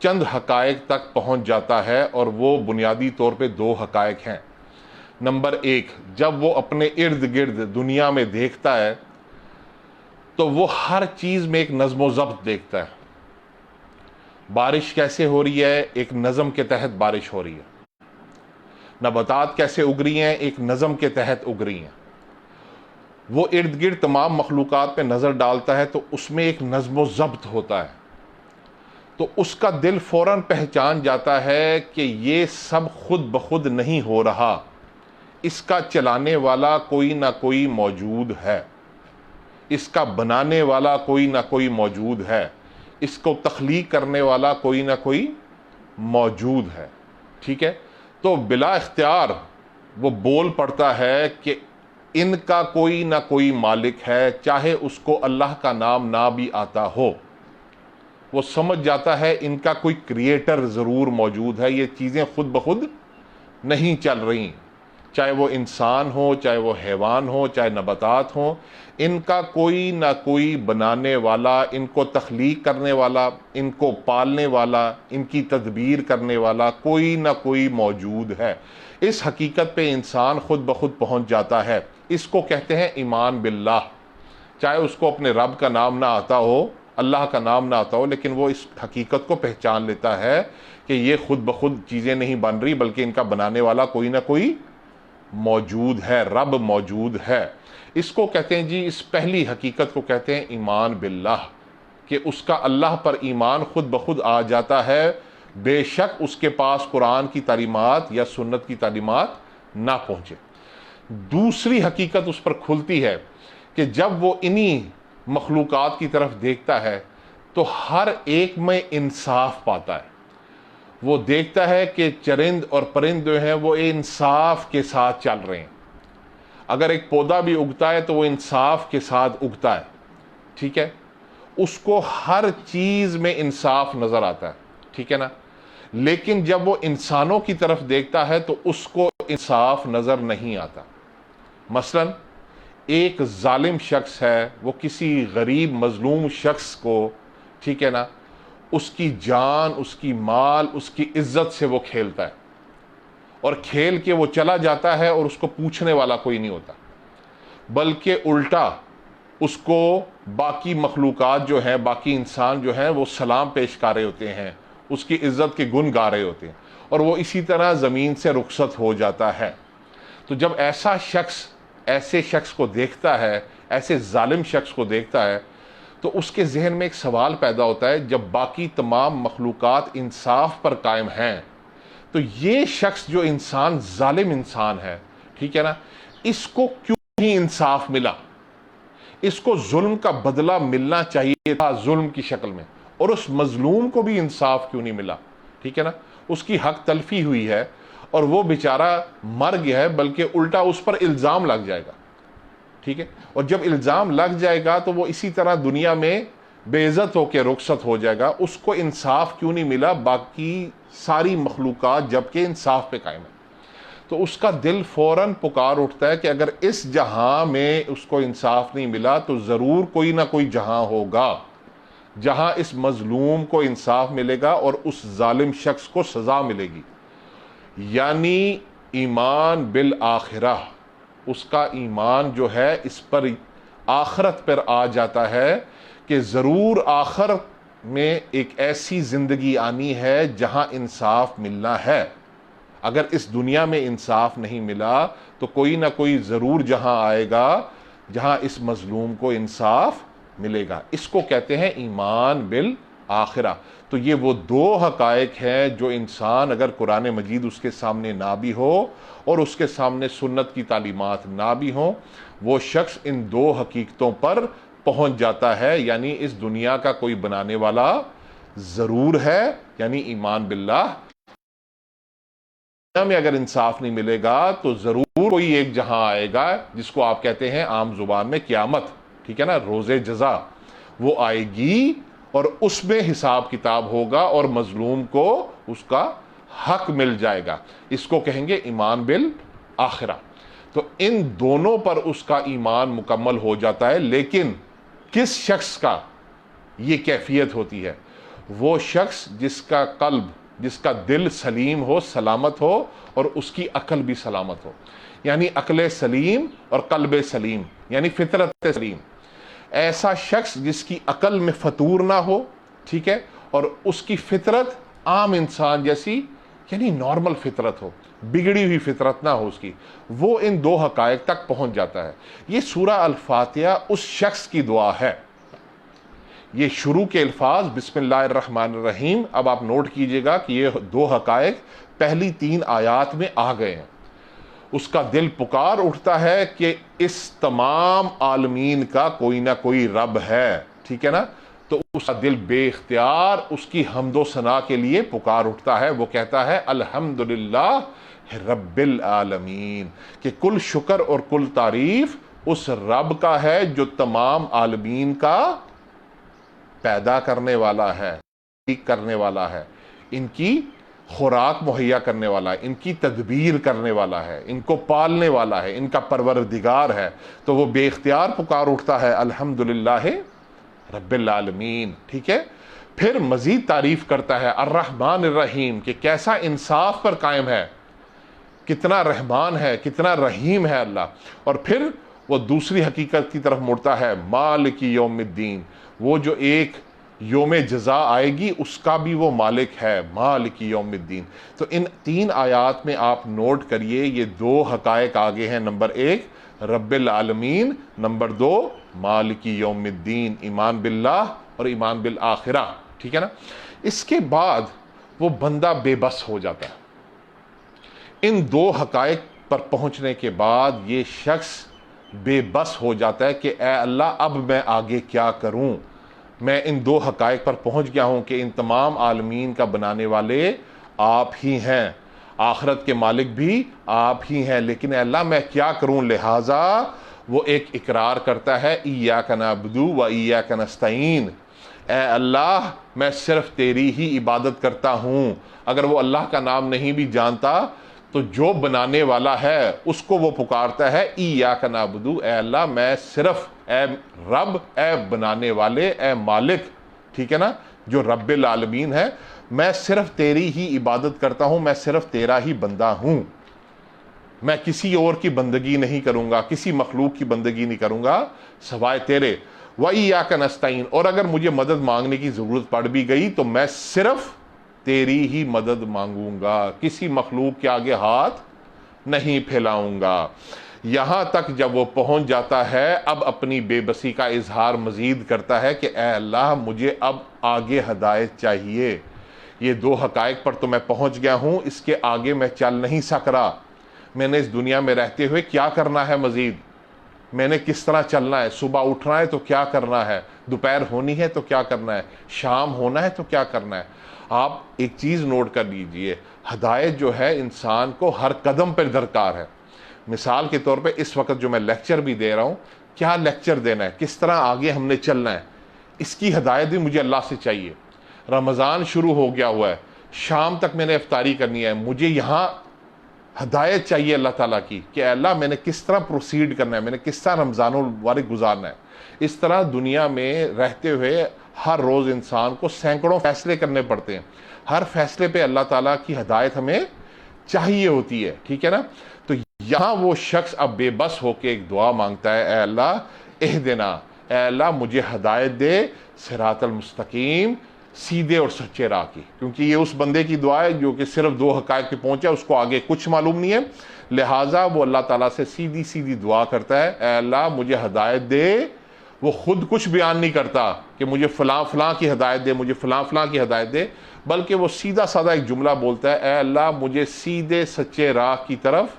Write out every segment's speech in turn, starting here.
چند حقائق تک پہنچ جاتا ہے، اور وہ بنیادی طور پہ دو حقائق ہیں۔ نمبر ایک، جب وہ اپنے ارد گرد دنیا میں دیکھتا ہے تو وہ ہر چیز میں ایک نظم و ضبط دیکھتا ہے۔ بارش کیسے ہو رہی ہے؟ ایک نظم کے تحت بارش ہو رہی ہے۔ نباتات کیسے اگ رہی ہیں؟ ایک نظم کے تحت اگ رہی ہیں۔ وہ ارد گرد تمام مخلوقات پہ نظر ڈالتا ہے تو اس میں ایک نظم و ضبط ہوتا ہے، تو اس کا دل فوراً پہچان جاتا ہے کہ یہ سب خود بخود نہیں ہو رہا، اس کا چلانے والا کوئی نہ کوئی موجود ہے، اس کا بنانے والا کوئی نہ کوئی موجود ہے، اس کو تخلیق کرنے والا کوئی نہ کوئی موجود ہے۔ ٹھیک ہے، تو بلا اختیار وہ بول پڑتا ہے کہ ان کا کوئی نہ کوئی مالک ہے، چاہے اس کو اللہ کا نام نہ بھی آتا ہو۔ وہ سمجھ جاتا ہے ان کا کوئی کریٹر ضرور موجود ہے، یہ چیزیں خود بخود نہیں چل رہی، چاہے وہ انسان ہو، چاہے وہ حیوان ہو، چاہے نباتات ہوں، ان کا کوئی نہ کوئی بنانے والا، ان کو تخلیق کرنے والا، ان کو پالنے والا، ان کی تدبیر کرنے والا کوئی نہ کوئی موجود ہے۔ اس حقیقت پہ انسان خود بخود پہنچ جاتا ہے۔ اس کو کہتے ہیں ایمان باللہ۔ چاہے اس کو اپنے رب کا نام نہ آتا ہو، اللہ کا نام نہ آتا ہو، لیکن وہ اس حقیقت کو پہچان لیتا ہے کہ یہ خود بخود چیزیں نہیں بن رہی، بلکہ ان کا بنانے والا کوئی نہ کوئی موجود ہے، رب موجود ہے۔ اس کو کہتے ہیں جی، اس پہلی حقیقت کو کہتے ہیں ایمان باللہ، کہ اس کا اللہ پر ایمان خود بخود آ جاتا ہے، بے شک اس کے پاس قرآن کی تعلیمات یا سنت کی تعلیمات نہ پہنچے۔ دوسری حقیقت اس پر کھلتی ہے کہ جب وہ انہی مخلوقات کی طرف دیکھتا ہے تو ہر ایک میں انصاف پاتا ہے۔ وہ دیکھتا ہے کہ چرند اور پرند جو ہیں وہ انصاف کے ساتھ چل رہے ہیں۔ اگر ایک پودا بھی اگتا ہے تو وہ انصاف کے ساتھ اگتا ہے، ٹھیک ہے، اس کو ہر چیز میں انصاف نظر آتا ہے، ٹھیک ہے نا۔ لیکن جب وہ انسانوں کی طرف دیکھتا ہے تو اس کو انصاف نظر نہیں آتا۔ مثلا ایک ظالم شخص ہے، وہ کسی غریب مظلوم شخص کو، ٹھیک ہے نا، اس کی جان، اس کی مال، اس کی عزت سے وہ کھیلتا ہے، اور کھیل کے وہ چلا جاتا ہے اور اس کو پوچھنے والا کوئی نہیں ہوتا، بلکہ الٹا اس کو باقی مخلوقات جو ہیں، باقی انسان جو ہیں، وہ سلام پیش کر رہے ہوتے ہیں، اس کی عزت کے گن گا رہے ہوتے ہیں، اور وہ اسی طرح زمین سے رخصت ہو جاتا ہے۔ تو جب ایسا شخص ایسے شخص کو دیکھتا ہے، ایسے ظالم شخص کو دیکھتا ہے، تو اس کے ذہن میں ایک سوال پیدا ہوتا ہے، جب باقی تمام مخلوقات انصاف پر قائم ہیں تو یہ شخص جو انسان ظالم انسان ہے، ٹھیک ہے نا، اس کو کیوں نہیں انصاف ملا؟ اس کو ظلم کا بدلہ ملنا چاہیے تھا ظلم کی شکل میں، اور اس مظلوم کو بھی انصاف کیوں نہیں ملا؟ ٹھیک ہے نا، اس کی حق تلفی ہوئی ہے اور وہ بیچارہ مر گیا ہے، بلکہ الٹا اس پر الزام لگ جائے گا، ٹھیک ہے، اور جب الزام لگ جائے گا تو وہ اسی طرح دنیا میں بے عزت ہو کے رخصت ہو جائے گا۔ اس کو انصاف کیوں نہیں ملا؟ باقی ساری مخلوقات جبکہ انصاف پہ قائم ہے۔ تو اس کا دل فوراً پکار اٹھتا ہے کہ اگر اس جہاں میں اس کو انصاف نہیں ملا تو ضرور کوئی نہ کوئی جہاں ہوگا جہاں اس مظلوم کو انصاف ملے گا اور اس ظالم شخص کو سزا ملے گی۔ یعنی ایمان بالآخرہ، اس کا ایمان جو ہے اس پر آخرت پر آ جاتا ہے کہ ضرور آخر میں ایک ایسی زندگی آنی ہے جہاں انصاف ملنا ہے۔ اگر اس دنیا میں انصاف نہیں ملا تو کوئی نہ کوئی ضرور جہاں آئے گا جہاں اس مظلوم کو انصاف ملے گا۔ اس کو کہتے ہیں ایمان بالآخرہ۔ تو یہ وہ دو حقائق ہیں جو انسان اگر قرآن مجید اس کے سامنے نہ بھی ہو اور اس کے سامنے سنت کی تعلیمات نہ بھی ہوں، وہ شخص ان دو حقیقتوں پر پہنچ جاتا ہے، یعنی اس دنیا کا کوئی بنانے والا ضرور ہے، یعنی ایمان باللہ۔ دنیا میں اگر انصاف نہیں ملے گا تو ضرور کوئی ایک جہاں آئے گا جس کو آپ کہتے ہیں عام زبان میں قیامت، ٹھیک ہے نا، روز جزا، وہ آئے گی اور اس میں حساب کتاب ہوگا اور مظلوم کو اس کا حق مل جائے گا۔ اس کو کہیں گے ایمان بالآخرہ۔ تو ان دونوں پر اس کا ایمان مکمل ہو جاتا ہے، لیکن کس شخص کا یہ کیفیت ہوتی ہے؟ وہ شخص جس کا قلب، جس کا دل سلیم ہو، سلامت ہو، اور اس کی عقل بھی سلامت ہو، یعنی عقل سلیم اور قلب سلیم، یعنی فطرت سلیم. ایسا شخص جس کی عقل میں فطور نہ ہو، ٹھیک ہے، اور اس کی فطرت عام انسان جیسی، یعنی نارمل فطرت ہو، بگڑی ہوئی فطرت نہ ہو اس کی، وہ ان دو حقائق تک پہنچ جاتا ہے. یہ سورہ الفاتحہ اس شخص کی دعا ہے. یہ شروع کے الفاظ بسم اللہ الرحمن الرحیم، اب آپ نوٹ کیجئے گا کہ یہ دو حقائق پہلی 3 آیات میں آ گئے ہیں. اس کا دل پکار اٹھتا ہے کہ اس تمام عالمین کا کوئی نہ کوئی رب ہے، ٹھیک ہے نا. تو اس کا دل بے اختیار اس کی حمد و ثنا کے لیے پکار اٹھتا ہے. وہ کہتا ہے الحمدللہ رب العالمین، کہ کل شکر اور کل تعریف اس رب کا ہے جو تمام عالمین کا پیدا کرنے والا ہے، کرنے والا ہے، ان کی خوراک مہیا کرنے والا ہے، ان کی تدبیر کرنے والا ہے، ان کو پالنے والا ہے، ان کا پروردگار ہے. تو وہ بے اختیار پکار اٹھتا ہے الحمدللہ رب العالمین، ٹھیک ہے. پھر مزید تعریف کرتا ہے الرحمن الرحیم، کہ کیسا انصاف پر قائم ہے، کتنا رحمان ہے، کتنا رحیم ہے اللہ. اور پھر وہ دوسری حقیقت کی طرف مڑتا ہے مالک یوم الدین، وہ جو ایک یوم جزا آئے گی اس کا بھی وہ مالک ہے، مالک یوم الدین. تو ان 3 آیات میں آپ نوٹ کریے یہ 2 حقائق آگے ہیں. نمبر 1 رب العالمین، نمبر 2 مالک یوم الدین، ایمان باللہ اور ایمان بالآخرہ، ٹھیک ہے نا. اس کے بعد وہ بندہ بے بس ہو جاتا ہے. ان 2 حقائق پر پہنچنے کے بعد یہ شخص بے بس ہو جاتا ہے کہ اے اللہ اب میں آگے کیا کروں. میں ان 2 حقائق پر پہنچ گیا ہوں کہ ان تمام عالمین کا بنانے والے آپ ہی ہیں، آخرت کے مالک بھی آپ ہی ہیں، لیکن اے اللہ میں کیا کروں. لہٰذا وہ ایک اقرار کرتا ہے ایاک نعبد و ایاک نستعین، اے اللہ میں صرف تیری ہی عبادت کرتا ہوں. اگر وہ اللہ کا نام نہیں بھی جانتا تو جو بنانے والا ہے اس کو وہ پکارتا ہے ایاک نعبد، اے اللہ میں صرف، اے رب، اے بنانے والے، اے مالک، ٹھیک ہے نا، جو رب العالمین ہے، میں صرف تیری ہی عبادت کرتا ہوں، میں صرف تیرا ہی بندہ ہوں، میں کسی اور کی بندگی نہیں کروں گا، کسی مخلوق کی بندگی نہیں کروں گا سوائے تیرے. وَإِيَّاكَ نَسْتَعِينُ، اور اگر مجھے مدد مانگنے کی ضرورت پڑ بھی گئی تو میں صرف تیری ہی مدد مانگوں گا، کسی مخلوق کے آگے ہاتھ نہیں پھیلاؤں گا. یہاں تک جب وہ پہنچ جاتا ہے اب اپنی بے بسی کا اظہار مزید کرتا ہے کہ اے اللہ مجھے اب آگے ہدایت چاہیے. یہ 2 حقائق پر تو میں پہنچ گیا ہوں، اس کے آگے میں چل نہیں سک رہا. میں نے اس دنیا میں رہتے ہوئے کیا کرنا ہے مزید، میں نے کس طرح چلنا ہے، صبح اٹھنا ہے تو کیا کرنا ہے، دوپہر ہونی ہے تو کیا کرنا ہے، شام ہونا ہے تو کیا کرنا ہے. آپ ایک چیز نوٹ کر لیجئے، ہدایت جو ہے انسان کو ہر قدم پر درکار ہے. مثال کے طور پہ اس وقت جو میں لیکچر بھی دے رہا ہوں، کیا لیکچر دینا ہے، کس طرح آگے ہم نے چلنا ہے، اس کی ہدایت بھی مجھے اللہ سے چاہیے. رمضان شروع ہو گیا ہوا ہے، شام تک میں نے افطاری کرنی ہے، مجھے یہاں ہدایت چاہیے اللہ تعالیٰ کی کہ اے اللہ میں نے کس طرح پروسیڈ کرنا ہے، میں نے کس طرح رمضان المبارک گزارنا ہے. اس طرح دنیا میں رہتے ہوئے ہر روز انسان کو سینکڑوں فیصلے کرنے پڑتے ہیں، ہر فیصلے پہ اللہ تعالیٰ کی ہدایت ہمیں چاہیے ہوتی ہے، ٹھیک ہے نا. تو یہاں وہ شخص اب بے بس ہو کے ایک دعا مانگتا ہے، اے اللہ اہدنا، اے اللہ مجھے ہدایت دے صراط المستقیم، سیدھے اور سچے راہ کی. کیونکہ یہ اس بندے کی دعا ہے جو کہ صرف 2 حقائق پہ پہنچا، اس کو آگے کچھ معلوم نہیں ہے، لہٰذا وہ اللہ تعالیٰ سے سیدھی سیدھی دعا کرتا ہے، اے اللہ مجھے ہدایت دے. وہ خود کچھ بیان نہیں کرتا کہ مجھے فلاں فلاں کی ہدایت دے، مجھے فلاں فلاں کی ہدایت دے، بلکہ وہ سیدھا سادہ ایک جملہ بولتا ہے، اے اللہ مجھے سیدھے سچے راہ کی طرف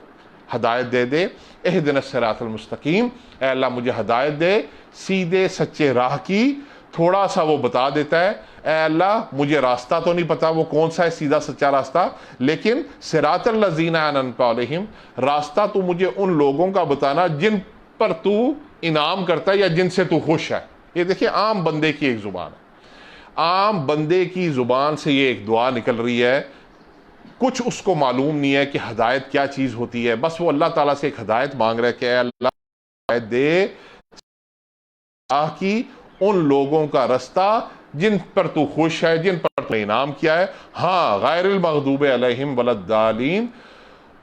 ہدایت دے دے. اہدنا الصراط المستقیم، اے اللہ مجھے ہدایت دے سیدھے سچے راہ کی. تھوڑا سا وہ بتا دیتا ہے، اے اللہ مجھے راستہ تو نہیں پتا وہ کون سا ہے سیدھا سچا راستہ، لیکن صراط الذین انعمت علیہم، راستہ تو مجھے ان لوگوں کا بتانا جن پر تو انعام کرتا ہے یا جن سے تو خوش ہے. یہ دیکھیں عام بندے کی ایک زبان ہے، عام بندے کی زبان سے یہ ایک دعا نکل رہی ہے. کچھ اس کو معلوم نہیں ہے کہ ہدایت کیا چیز ہوتی ہے، بس وہ اللہ تعالیٰ سے ایک ہدایت مانگ رہا ہے کہ اے اللہ ہدایت دے کی ان لوگوں کا رستہ جن پر تو خوش ہے، جن پر تو انعام کیا ہے. ہاں غیر المغضوب علیہم ولا الضالین،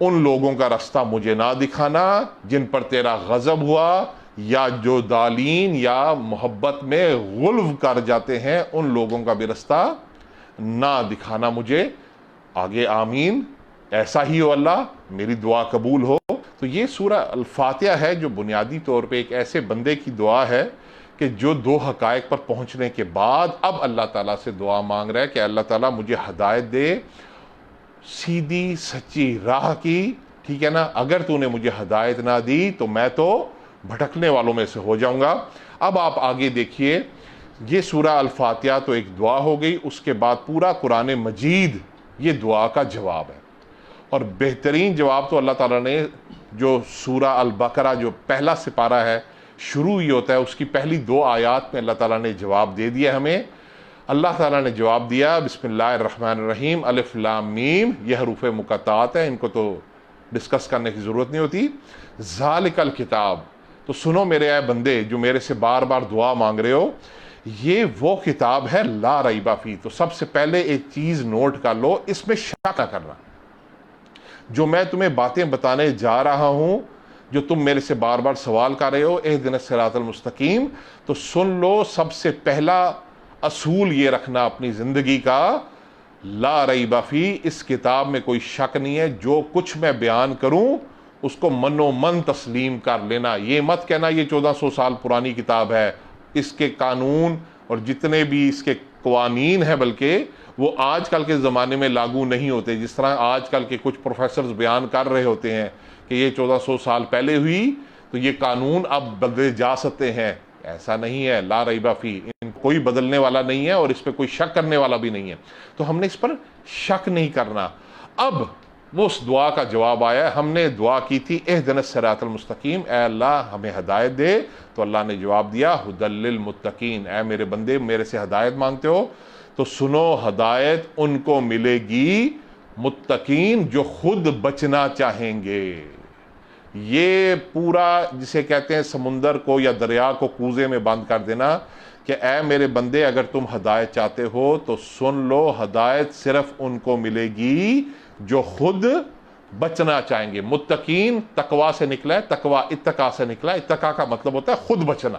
ان لوگوں کا رستہ مجھے نہ دکھانا جن پر تیرا غضب ہوا، یا جو دالین یا محبت میں غلو کر جاتے ہیں، ان لوگوں کا بھی رستہ نہ دکھانا مجھے. آگے آمین، ایسا ہی ہو اللہ، میری دعا قبول ہو. تو یہ سورہ الفاتحہ ہے جو بنیادی طور پہ ایک ایسے بندے کی دعا ہے کہ جو دو حقائق پر پہنچنے کے بعد اب اللہ تعالیٰ سے دعا مانگ رہا ہے کہ اللہ تعالیٰ مجھے ہدایت دے سیدھی سچی راہ کی. ٹھیک ہے نا، اگر تو نے مجھے ہدایت نہ دی تو میں تو بھٹکنے والوں میں سے ہو جاؤں گا. اب آپ آگے دیکھیے، یہ سورہ الفاتحہ تو ایک دعا ہو گئی، اس کے بعد پورا قرآن مجید یہ دعا کا جواب ہے. اور بہترین جواب تو اللہ تعالیٰ نے جو سورہ البقرہ جو پہلا سپارہ ہے شروع ہی ہوتا ہے، اس کی پہلی 2 آیات میں اللہ تعالیٰ نے جواب دے دیا ہمیں. اللہ تعالیٰ نے جواب دیا، بسم اللہ الرحمن الرحیم، الف لام میم، یہ حروف مقطعات ہیں، ان کو تو ڈسکس کرنے کی ضرورت نہیں ہوتی. ذالک الکتاب، تو سنو میرے اے بندے جو میرے سے بار بار دعا مانگ رہے ہو، یہ وہ کتاب ہے لا ریب فیہ. تو سب سے پہلے ایک چیز نوٹ کر لو، اس میں شک نہ کرنا. جو میں تمہیں باتیں بتانے جا رہا ہوں، جو تم میرے سے بار بار سوال کر رہے ہو، اہدنا الصراط المستقیم، تو سن لو، سب سے پہلا اصول یہ رکھنا اپنی زندگی کا، لا ریب فیہ، اس کتاب میں کوئی شک نہیں ہے. جو کچھ میں بیان کروں اس کو من و من تسلیم کر لینا. یہ مت کہنا یہ 1400 سال پرانی کتاب ہے، اس کے قانون اور جتنے بھی اس کے قوانین ہیں بلکہ وہ آج کل کے زمانے میں لاگو نہیں ہوتے. جس طرح آج کل کے کچھ پروفیسرز بیان کر رہے ہوتے ہیں کہ یہ 1400 سال پہلے ہوئی تو یہ قانون اب بدلے جا سکتے ہیں. ایسا نہیں ہے. لا ریب فیہ، ان کوئی بدلنے والا نہیں ہے اور اس پہ کوئی شک کرنے والا بھی نہیں ہے. تو ہم نے اس پر شک نہیں کرنا. اب وہ اس دعا کا جواب آیا. ہم نے دعا کی تھی اہدنا الصراط المستقیم، اے اللہ ہمیں ہدایت دے. تو اللہ نے جواب دیا ھدی للمتقین، اے میرے بندے میرے سے ہدایت مانگتے ہو تو سنو، ہدایت ان کو ملے گی متقین جو خود بچنا چاہیں گے. یہ پورا جسے کہتے ہیں سمندر کو یا دریا کو کوزے میں بند کر دینا کہ اے میرے بندے اگر تم ہدایت چاہتے ہو تو سن لو، ہدایت صرف ان کو ملے گی جو خود بچنا چاہیں گے. متقین تقوی سے نکلا ہے، تقوی اتقا سے نکلا ہے. اتقا کا مطلب ہوتا ہے خود بچنا،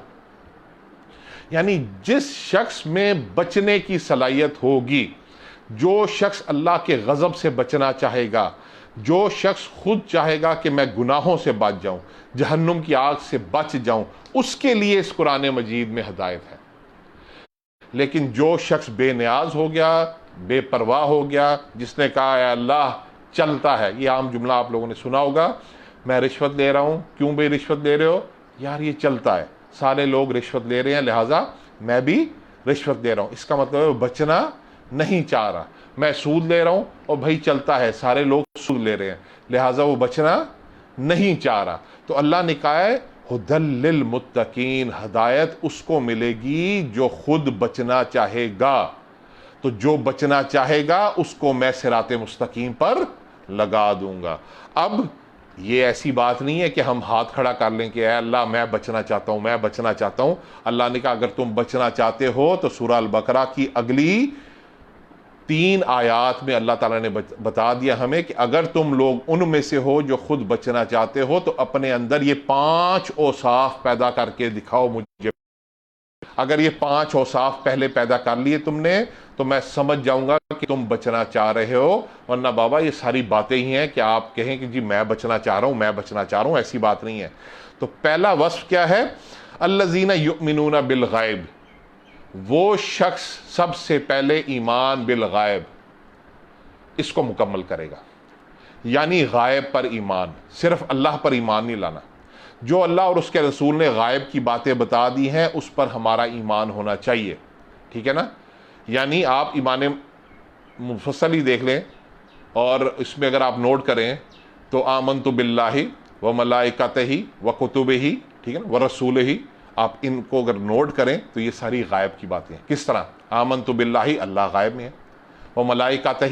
یعنی جس شخص میں بچنے کی صلاحیت ہوگی، جو شخص اللہ کے غضب سے بچنا چاہے گا، جو شخص خود چاہے گا کہ میں گناہوں سے بچ جاؤں، جہنم کی آگ سے بچ جاؤں، اس کے لیے اس قرآن مجید میں ہدایت ہے. لیکن جو شخص بے نیاز ہو گیا، بے پرواہ ہو گیا، جس نے کہا اے اللہ چلتا ہے، یہ عام جملہ آپ لوگوں نے سنا ہوگا، میں رشوت لے رہا ہوں. کیوں بھائی رشوت لے رہے ہو؟ یار یہ چلتا ہے، سارے لوگ رشوت لے رہے ہیں لہٰذا میں بھی رشوت لے رہا ہوں. اس کا مطلب ہے وہ بچنا نہیں چاہ رہا. میں سود لے رہا ہوں اور بھائی چلتا ہے، سارے لوگ سود لے رہے ہیں لہٰذا وہ بچنا نہیں چاہ رہا. تو اللہ نے کہا ہے ھدی للمتقین، ہدایت اس کو ملے گی جو خود بچنا چاہے گا. تو جو بچنا چاہے گا اس کو میں صراط مستقیم پر لگا دوں گا. اب یہ ایسی بات نہیں ہے کہ ہم ہاتھ کھڑا کر لیں کہ اے اللہ میں بچنا چاہتا ہوں، میں بچنا چاہتا ہوں. اللہ نے کہا اگر تم بچنا چاہتے ہو تو سورہ البقرہ کی اگلی 3 آیات میں اللہ تعالیٰ نے بتا دیا ہمیں کہ اگر تم لوگ ان میں سے ہو جو خود بچنا چاہتے ہو تو اپنے اندر یہ 5 اوصاف پیدا کر کے دکھاؤ مجھے. اگر یہ 5 اوصاف پہلے پیدا کر لیے تم نے تو میں سمجھ جاؤں گا کہ تم بچنا چاہ رہے ہو. ورنہ بابا یہ ساری باتیں ہی ہیں کہ آپ کہیں کہ جی میں بچنا چاہ رہا ہوں، میں بچنا چاہ رہا ہوں، ایسی بات نہیں ہے. تو پہلا وصف کیا ہے؟ الذین یؤمنون بالغیب، وہ شخص سب سے پہلے ایمان بالغیب اس کو مکمل کرے گا. یعنی غائب پر ایمان، صرف اللہ پر ایمان نہیں لانا. جو اللہ اور اس کے رسول نے غائب کی باتیں بتا دی ہیں اس پر ہمارا ایمان ہونا چاہیے. ٹھیک ہے نا؟ یعنی آپ ایمان مفصل ہی دیکھ لیں اور اس میں اگر آپ نوٹ کریں تو آمنت باللہ و ملائکتہ و کتبہ، ٹھیک ہے نا، و رسولہ، آپ ان کو اگر نوٹ کریں تو یہ ساری غائب کی باتیں ہیں. کس طرح؟ آمنت باللہ، اللہ غائب میں ہے. و ملائکتہ،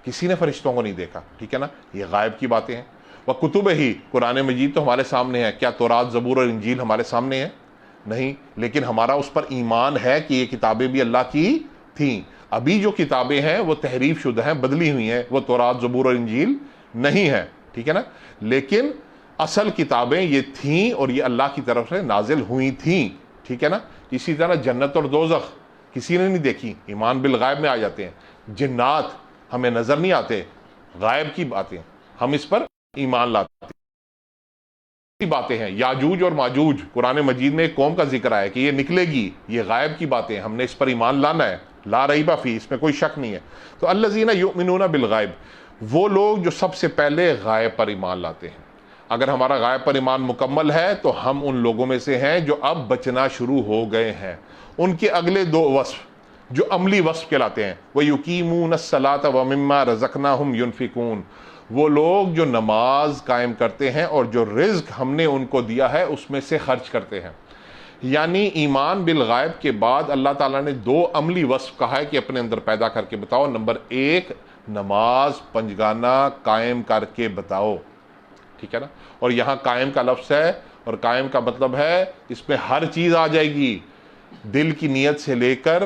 کسی نے فرشتوں کو نہیں دیکھا، ٹھیک ہے نا، یہ غائب کی باتیں ہیں. و کتبہ، قرآن مجید تو ہمارے سامنے ہے. کیا تورات، زبور اور انجیل ہمارے سامنے ہے؟ نہیں، لیکن ہمارا اس پر ایمان ہے کہ یہ کتابیں بھی اللہ کی تھیں۔ ابھی جو کتابیں ہیں وہ تحریف شدہ ہیں، بدلی ہوئی ہیں، وہ تورات، زبور اور انجیل نہیں ہے، ٹھیک ہے نا، لیکن اصل کتابیں یہ تھیں اور یہ اللہ کی طرف سے نازل ہوئی تھیں، ٹھیک ہے نا۔ اسی طرح جنت اور دوزخ کسی نے نہیں دیکھی، ایمان بالغیب میں آ جاتے ہیں۔ جنات ہمیں نظر نہیں آتے، غائب کی باتیں ہم اس پر ایمان لاتے ہیں۔ باتیں ہیں یاجوج اور ماجوج، قرآن مجید میں ایک قوم کا ذکر آیا کہ یہ نکلے گی، یہ غائب کی باتیں، ہم نے اس پر ایمان لانا ہے، لا ریب فیہ، اس میں کوئی شک نہیں ہے۔ تو الذین یؤمنون بالغیب، وہ لوگ جو سب سے پہلے غائب پر ایمان لاتے ہیں۔ اگر ہمارا غائب پر ایمان مکمل ہے تو ہم ان لوگوں میں سے ہیں جو اب بچنا شروع ہو گئے ہیں۔ ان کے اگلے دو وصف جو عملی وصف کہلاتے ہیں، وَيُقِيمُونَ الصَّلَاةَ وَمِمَّا رَزَقْنَاهُمْ يُنْفِقُونَ، وہ لوگ جو نماز قائم کرتے ہیں اور جو رزق ہم نے ان کو دیا ہے اس میں سے خرچ کرتے ہیں۔ یعنی ایمان بالغیب کے بعد اللہ تعالیٰ نے دو عملی وصف کہا ہے کہ اپنے اندر پیدا کر کے بتاؤ۔ نمبر ایک، نماز پنجگانہ قائم کر کے بتاؤ، ٹھیک ہے نا۔ اور یہاں قائم کا لفظ ہے، اور قائم کا مطلب ہے اس میں ہر چیز آ جائے گی، دل کی نیت سے لے کر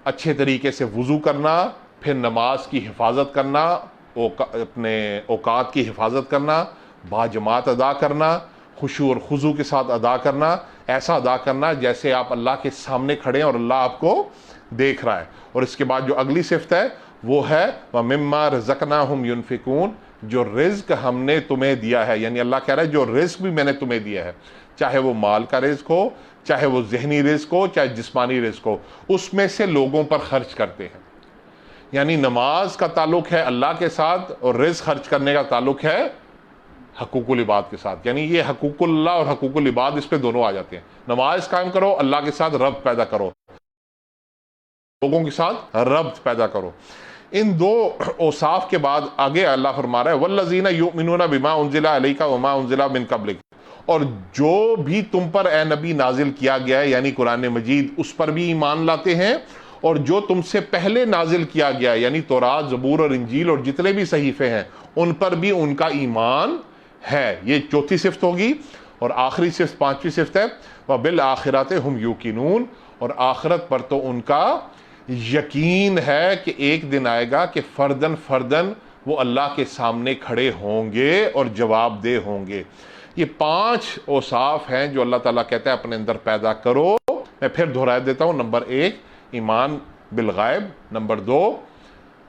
اچھے طریقے سے وضو کرنا، پھر نماز کی حفاظت کرنا، اپنے اوقات کی حفاظت کرنا، باجماعت ادا کرنا، خشوع اور خضوع کے ساتھ ادا کرنا، ایسا ادا کرنا جیسے آپ اللہ کے سامنے کھڑے ہیں اور اللہ آپ کو دیکھ رہا ہے۔ اور اس کے بعد جو اگلی صفت ہے وہ ہے وَمِمَّا رَزَقْنَاهُمْ يُنْفِقُونَ، جو رزق ہم نے تمہیں دیا ہے، یعنی اللہ کہہ رہا ہے جو رزق بھی میں نے تمہیں دیا ہے، چاہے وہ مال کا رزق ہو، چاہے وہ ذہنی رزق ہو، چاہے جسمانی رزق ہو، اس میں سے لوگوں پر خرچ کرتے ہیں۔ یعنی نماز کا تعلق ہے اللہ کے ساتھ اور رزق خرچ کرنے کا تعلق ہے حقوق العباد کے ساتھ، یعنی یہ حقوق اللہ اور حقوق العباد اس پہ دونوں آ جاتے ہیں۔ نماز قائم کرو، اللہ کے ساتھ ربط پیدا کرو، لوگوں کے ساتھ ربط پیدا کرو۔ ان دو اوصاف کے بعد آگے اللہ فرما رہا ہے وَالَّذِينَ يُؤْمِنُونَ بِمَا أُنزِلَ إِلَيْكَ وَمَا أُنزِلَ مِن قَبْلِكَ، اور جو بھی تم پر اے نبی نازل کیا گیا ہے یعنی قرآن مجید، اس پر بھی ایمان لاتے ہیں، اور جو تم سے پہلے نازل کیا گیا ہے یعنی تورات، زبور اور انجیل اور جتنے بھی صحیفے ہیں ان پر بھی ان کا ایمان ہے۔ یہ چوتھی صفت ہوگی، اور آخری صفت پانچویں صفت ہے وَبِالْآخِرَةِ هُمْ يُوقِنُونَ، اور آخرت پر تو ان کا یقین ہے کہ ایک دن آئے گا کہ فردن فردن وہ اللہ کے سامنے کھڑے ہوں گے اور جواب دہ ہوں گے۔ یہ پانچ اوصاف ہیں جو اللہ تعالیٰ کہتا ہے اپنے اندر پیدا کرو۔ میں پھر دہرا دیتا ہوں، نمبر ایک ایمان بالغیب، نمبر دو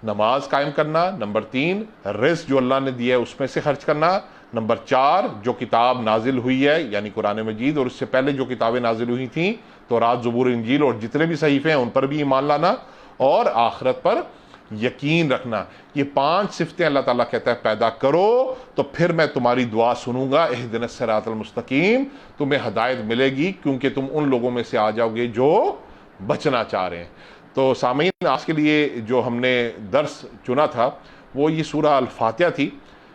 نماز قائم کرنا، نمبر تین رزق جو اللہ نے دیا ہے اس میں سے خرچ کرنا، نمبر چار جو کتاب نازل ہوئی ہے یعنی قرآن مجید اور اس سے پہلے جو کتابیں نازل ہوئی تھیں تورات، زبور، انجیل اور جتنے بھی صحیفے ہیں ان پر بھی ایمان لانا، اور آخرت پر یقین رکھنا۔ یہ پانچ صفتیں اللہ تعالیٰ کہتا ہے پیدا کرو تو پھر میں تمہاری دعا سنوں گا، اہدنا الصراط المستقیم، تمہیں ہدایت ملے گی کیونکہ تم ان لوگوں میں سے آ جاؤ گے جو بچنا چاہ رہے ہیں۔ تو سامعین، آج کے لیے جو ہم نے درس چنا تھا وہ یہ سورہ الفاتحہ تھی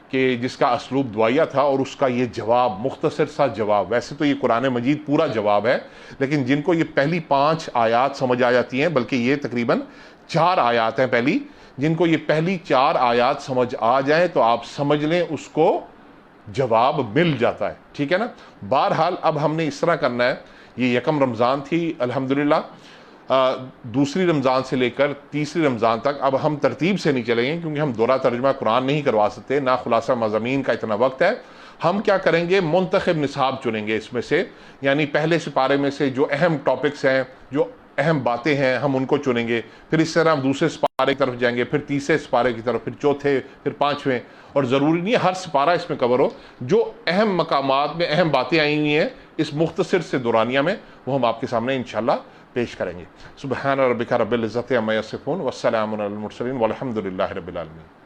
کہ جس کا اسلوب دعائیہ تھا، اور اس کا یہ جواب، مختصر سا جواب۔ ویسے تو یہ قرآن مجید پورا جواب ہے، لیکن جن کو یہ پہلی 5 آیات سمجھ آ جاتی ہیں، بلکہ یہ تقریباً 4 آیات ہیں پہلی، جن کو یہ پہلی 4 آیات سمجھ آ جائیں تو آپ سمجھ لیں اس کو جواب مل جاتا ہے، ٹھیک ہے نا۔ بہرحال اب ہم نے اس طرح کرنا ہے، یہ یکم رمضان تھی الحمدللہ، دوسری رمضان سے لے کر تیسری رمضان تک اب ہم ترتیب سے نہیں چلیں گے کیونکہ ہم دورہ ترجمہ قرآن نہیں کروا سکتے، نہ خلاصہ مضامین کا اتنا وقت ہے۔ ہم کیا کریں گے، منتخب نصاب چنیں گے اس میں سے، یعنی پہلے سپارے میں سے جو اہم ٹاپکس ہیں، جو اہم باتیں ہیں، ہم ان کو چنیں گے، پھر اس طرح ہم دوسرے سپارے کی طرف جائیں گے، پھر تیسرے سپارے کی طرف، پھر چوتھے، پھر پانچویں، اور ضروری نہیں ہے ہر سپارہ اس میں کور ہو، جو اہم مقامات میں اہم باتیں آئی ہوئی ہیں اس مختصر سے دورانیہ میں وہ ہم آپ کے سامنے انشاءاللہ پیش کریں گے۔ سبحان ربک رب العزت عما یصفون والسلام علی المرسلین والحمد للہ رب العالمین۔